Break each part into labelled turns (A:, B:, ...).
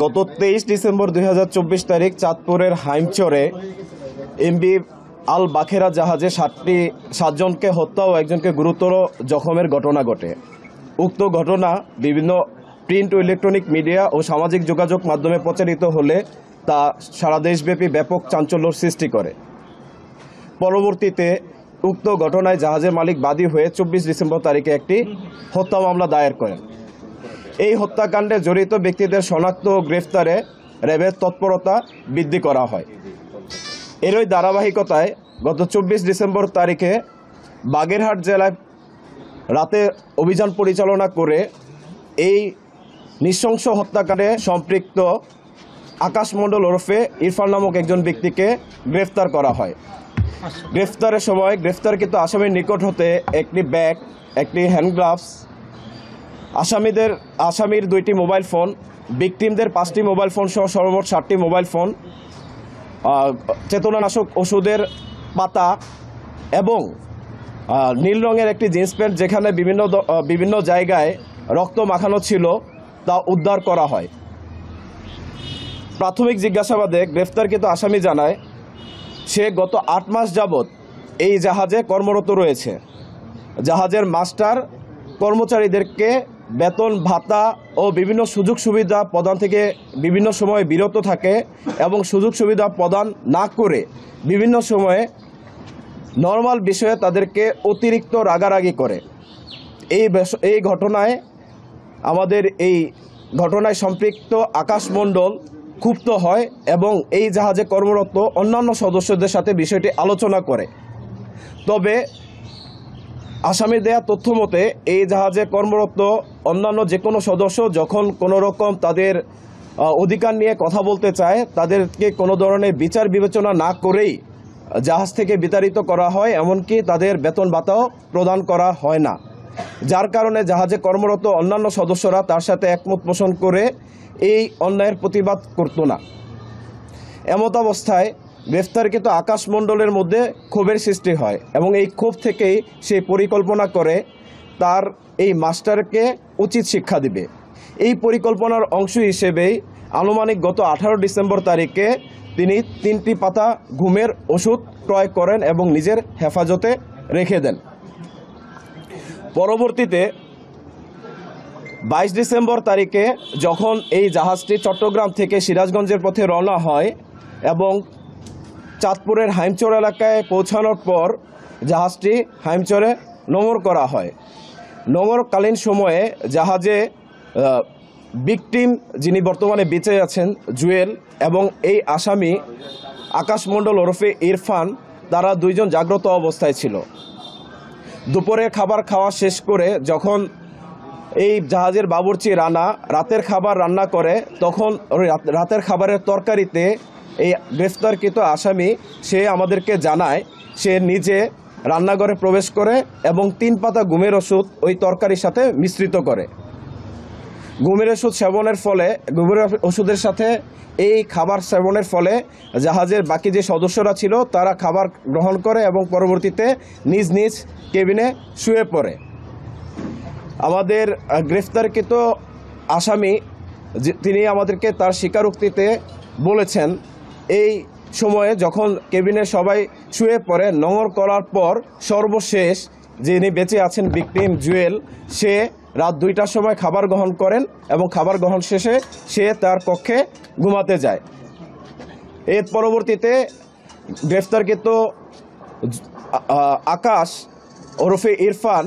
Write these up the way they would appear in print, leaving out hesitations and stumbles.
A: গত 23 ডিসেম্বর 2024 তারিখ চাঁদপুরের হাইমচরে এমবি আল বাখেরা জাহাজে 7জনকে হত্যা ও একজনকে গুরুতর জখমের ঘটনা ঘটে। উক্ত ঘটনা বিভিন্ন প্রিন্ট ও ইলেকট্রনিক মিডিয়া ও সামাজিক যোগাযোগ মাধ্যমে প্রচারিত হলে তা সারা দেশব্যাপী ব্যাপক চাঞ্চল্যের সৃষ্টি করে। পরবর্তীতে উক্ত ঘটনায় জাহাজের মালিক বাদী হয়ে 24 ডিসেম্বর তারিখে একটি হত্যা মামলা দায়ের করেন। এই হত্যাকাণ্ডে জড়িত ব্যক্তিদের শনাক্ত ও গ্রেফতারে র্যাবের তৎপরতা বৃদ্ধি করা হয়। এরই ধারাবাহিকতায় গত 24 ডিসেম্বর তারিখে বাগেরহাট জেলায় রাতে অভিযান পরিচালনা করে এই নৃশংস হত্যাকাণ্ডে সম্পৃক্ত আকাশ মণ্ডল ওরফে ইরফান নামক একজন ব্যক্তিকে গ্রেফতার করা হয়। গ্রেফতারের সময় গ্রেফতারকৃত আসামির নিকট হতে একটি ব্যাগ, একটি হ্যান্ড গ্লাভস, আসামির 2টি মোবাইল ফোন, ভিকটিমদের 5টি মোবাইল ফোন সহ সর্বমোট 7টি মোবাইল ফোন, চেতনানাশক ওষুধের পাতা এবং নীল রঙের একটি জিন্স প্যান্ট যেখানে বিভিন্ন জায়গায় রক্ত মাখানো ছিল তা উদ্ধার করা হয়। প্রাথমিক জিজ্ঞাসাবাদে গ্রেফতারকৃত আসামি জানায় সে গত 8 মাস যাবৎ এই জাহাজে কর্মরত রয়েছে। জাহাজের মাস্টার কর্মচারীদেরকে বেতন ভাতা ও বিভিন্ন সুযোগ সুবিধা প্রদান থেকে বিভিন্ন সময়ে বিরত থাকে এবং সুযোগ সুবিধা প্রদান না করে বিভিন্ন সময়ে নর্মাল বিষয়ে তাদেরকে অতিরিক্ত রাগারাগি করে। এই ঘটনায় সম্পৃক্ত আকাশ মণ্ডল ক্ষুব্ধ হয় এবং এই জাহাজে কর্মরত অন্যান্য সদস্যদের সাথে বিষয়টি আলোচনা করে। তবে আসামি দেয়া তথ্য মতে এই জাহাজে কর্মরত অন্যান্য যে কোনো সদস্য যখন কোনো রকম তাদের অধিকার নিয়ে কথা বলতে চায় তাদেরকে কোনো ধরনের বিচার বিবেচনা না করেই জাহাজ থেকে বিতাড়িত করা হয়, এমনকি তাদের বেতন ভাতাও প্রদান করা হয় না। যার কারণে জাহাজে কর্মরত অন্যান্য সদস্যরা তার সাথে একমত পোষণ করে এই অন্যায়ের প্রতিবাদ করত না। এমত অবস্থায় গ্রেফতারকৃত আকাশ মণ্ডলের মধ্যে ক্ষোভের সৃষ্টি হয় এবং এই ক্ষোভ থেকেই সে পরিকল্পনা করে তার এই মাস্টারকে উচিত শিক্ষা দিবে। এই পরিকল্পনার অংশ হিসেবেই আনুমানিক গত 18 ডিসেম্বর তারিখে তিনি 3টি পাতা ঘুমের ওষুধ ক্রয় করেন এবং নিজের হেফাজতে রেখে দেন। পরবর্তীতে 22 ডিসেম্বর তারিখে যখন এই জাহাজটি চট্টগ্রাম থেকে সিরাজগঞ্জের পথে রওনা হয় এবং চাঁদপুরের হাইমচর এলাকায় পৌঁছানোর পর জাহাজটি হাইমচরে নোঙর করা হয়। নোঙরকালীন সময়ে জাহাজে ভিকটিম যিনি বর্তমানে বেঁচে আছেন জুয়েল এবং এই আসামি আকাশ মণ্ডল ওরফে ইরফান, তারা 2 জন জাগ্রত অবস্থায় ছিল। দুপুরের খাবার খাওয়া শেষ করে যখন এই জাহাজের বাবুর্চি রানা রাতের খাবার রান্না করে তখন রাতের খাবারের তরকারিতে এই গ্রেফতারকৃত আসামি সে আমাদেরকে জানায় সে নিজে রান্নাঘরে প্রবেশ করে এবং 3 পাতা ঘুমের ওষুধ ওই তরকারির সাথে মিশ্রিত করে। ঘুমের ওষুধের সাথে এই খাবার সেবনের ফলে জাহাজের বাকি যে সদস্যরা ছিল তারা খাবার গ্রহণ করে এবং পরবর্তীতে নিজ নিজ কেবিনে শুয়ে পড়ে। আমাদের গ্রেফতারকৃত আসামি তিনি আমাদেরকে তার স্বীকারোক্তিতে বলেছেন এই সময়ে যখন কেবিনে সবাই শুয়ে পড়ে নোঙর করার পর সর্বশেষ যিনি বেঁচে আছেন ভিকটিম জুয়েল, সে রাত 2টার সময় খাবার গ্রহণ করেন এবং খাবার গ্রহণ শেষে সে তার কক্ষে ঘুমাতে যায়। এর পরবর্তীতে গ্রেফতারকৃত আকাশ ওরফে ইরফান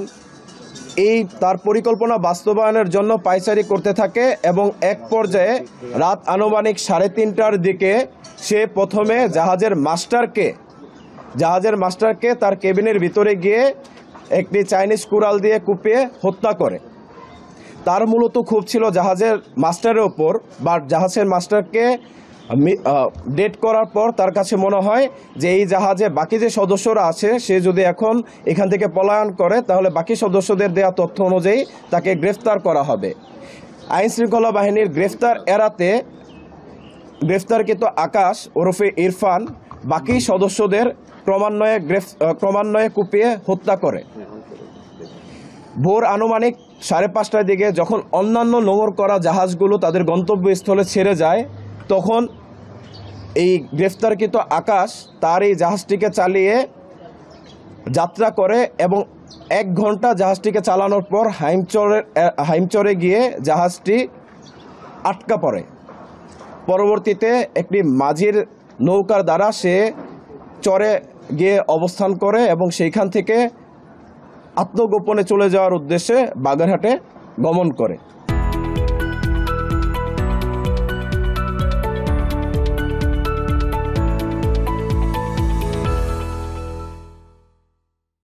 A: তার পরিকল্পনা বাস্তবায়নের জন্য পায়চারি করতে থাকে এবং এক পর্যায়ে রাত আনুমানিক 3:30টার দিকে সে প্রথমে জাহাজের মাস্টারকে তার কেবিনের ভিতরে গিয়ে একটি চাইনিজ কুড়াল দিয়ে কুপিয়ে হত্যা করে। তার মূলত ক্ষোভ ছিল জাহাজের মাস্টারের ওপর, বা জাহাজের মাস্টারকে ডেট করার পর তার কাছে মনে হয় যে এই জাহাজে বাকি যে সদস্যরা আছে সে যদি এখন এখান থেকে পলায়ন করে তাহলে বাকি সদস্যদের দেওয়া তথ্য অনুযায়ী তাকে গ্রেফতার করা হবে। আইনশৃঙ্খলা বাহিনীর গ্রেফতার এড়াতে গ্রেফতারকৃত আকাশ ওরফে ইরফান বাকি সদস্যদের ক্রমান্বয়ে কুপিয়ে হত্যা করে। ভোর আনুমানিক 5:30টার দিকে যখন অন্যান্য নোঙর করা জাহাজগুলো তাদের গন্তব্যস্থলে ছেড়ে যায়, তখন এই গ্রেফতারকৃত আকাশ তার এই জাহাজটিকে চালিয়ে যাত্রা করে এবং 1 ঘন্টা জাহাজটিকে চালানোর পর হাইমচরে গিয়ে জাহাজটি আটকা পড়ে। পরবর্তীতে একটি মাঝির নৌকার দ্বারা সে চরে গিয়ে অবস্থান করে এবং সেইখান থেকে আত্মগোপনে চলে যাওয়ার উদ্দেশ্যে বাগেরহাটে গমন করে।